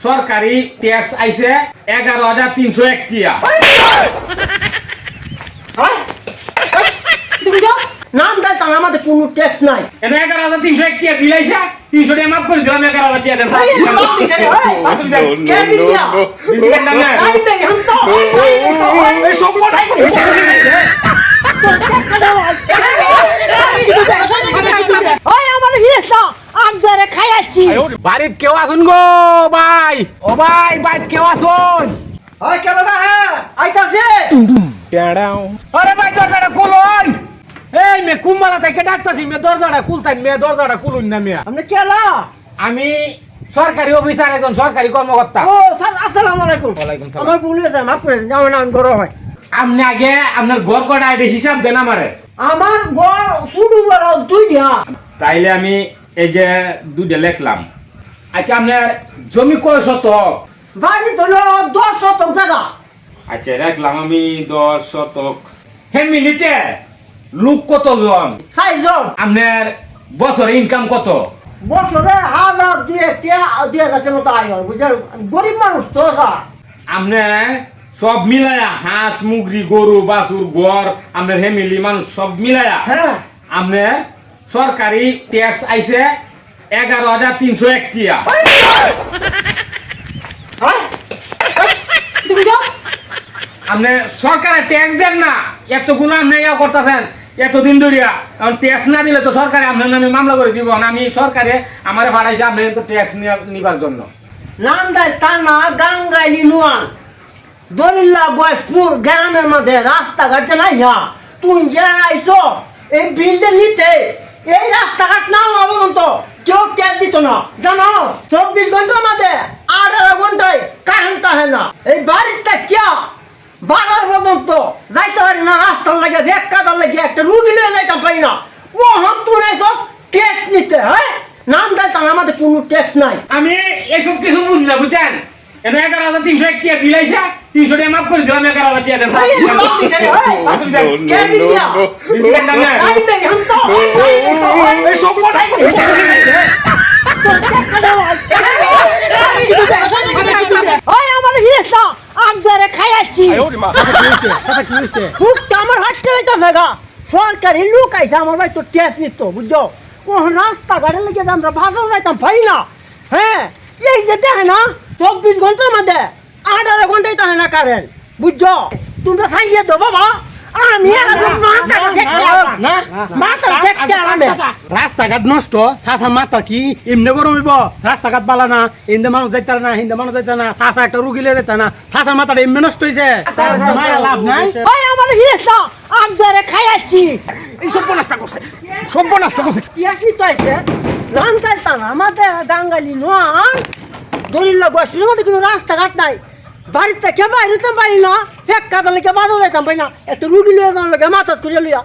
সরকারি ট্যাক্স আইছে 11,301 টিয়া। নাম দেয় তাহলে আমাদের কোনো ট্যাক্স নাই। 11,301 টিয়া বিল আইছে, 300 টাকা মাফ করে দিলাম, 11,000 টিয়া দেন। বাড়িত কেউ আসুন গো ভাই, ও ভাই বাড়িত কেউ আসুন। আরে ভাই দরজাটা খুলুন। এই মে কুম্বালা থেকে ডাকতাছি, মে দরজাটা খুলতাম, মে দরজাটা খুলুন না মিয়া। আপনি কেলা? আমি সরকারি অফিসার, একজন সরকারি কর্মকর্তা। ও স্যার, আসসালামু আলাইকুম। ওয়ালাইকুম সালাম। আমার ভুল হয়েছে, মাফ করে দিন। আমার নাম গরম হয়। আপনি আগে আপনার ঘর কটা এটা হিসাব দেন আমারে। আমার গড় শুরু বড় দুইটা। তাইলে আমি এই যে দুইটা লিখলাম। আচ্ছা আপনার জমি কয় শতক? বাড়ি হলো 10 শতক জায়গা। আচ্ছা রাখলাম আমি 10 শতক। ফ্যামিলিতে লোক কতজন? 4 জন। আপনার বছরে ইনকাম কত? বছরে 1000 2,000 মতো আয় হয়, বুঝলেন? গরিব মানুষ তো স্যার। আপনি সব মিলায়া হাঁস মুগরি গরু বাছুর ঘর আপনার ফ্যামিলি মানুষ সব মিলায়া হ্যাঁ। আপনার সরকারি ট্যাক্স আইছে 11,301 টিয়া। আপনি সরকারের ট্যাক্স দেন না, এতগুলো আপনি ইয়া করতেছেন এতদিন ধরিয়া। এখন ট্যাক্স না দিলে তো সরকারে আপনার নামে মামলা করে দিব। আমি সরকারে আমারে ভাড়াইছে আপনি তো ট্যাক্স নিবার জন্য। নাম দেয় টানা গাঙ্গাইলি নুয়ান দলিল্লা গয়েশপুর গ্রামের মধ্যে রাস্তাঘাট নাই। তুই যে আইস এই বিল্ডিং নিতে, এই রাস্তাঘাট না হওয়া পর্যন্ত কেউ ট্যাক্স দিত না, জানো? 24 ঘন্টার মধ্যে 18 ঘন্টায় কারেন্ট আহে না। এই বাড়িতে কে বাজার পর্যন্ত যাইতে পারি না, রাস্তার লাগে এক কাদার লাগে একটা রুগী নিয়ে যাইতে পারি না। ও হাম তুই ট্যাক্স নিতে। হ্যাঁ, নাম দেয় তাহলে আমাদের কোনো ট্যাক্স নাই। আমি এসব কিছু বুঝি না, বুঝছেন? 11,301 টিয়া বিল আইছে, 300 টাকা মাফ করে দিলাম, 11,000 টিয়া দেন। সরকারি লোক আইসা আমার ভাই তো ট্যাক্স নিত, বুঝছো? ও রাস্তাঘাটের লেগে আমরা বাজার যাইতাম পারি না। হ্যাঁ, এই যে দেখে না 24 ঘন্টার মধ্যে 18 ঘন্টায় তাহে না কারেন্ট, বুঝছো? তোমরা চাইয়ে দো বাবা, আমি রাস্তাঘাট নষ্ট, সাথা মাথা কি এমনি গরম হইব? রাস্তাঘাট বালা না, হিন্দে মানুষ যাইতে না, হিন্দে মানুষ যাইতে না, সাথা একটা রুগী লিয়ে যেতে না, সাথা মাথাটা এমনি নষ্ট হয়েছে, লাভ নাই। আমার হিয়েছা আমি ধরে খাই আসছি। এই সর্বনাশটা করছে, সর্বনাশটা করছে। ট্যাক্স নিতে আইছে রান্তাল টানা আমাদের গাঙ্গালি নোয়ান দলিল্লা গয়েশপুরের মধ্যে কোনো রাস্তাঘাট নাই। বাড়িতে কে বাইরে পারি না, ফেক কাদালে কে বাজার যাইতাম পারি না, একটা রুগী লিয়ে যাওয়ার লাগে মাথাত করে লিয়া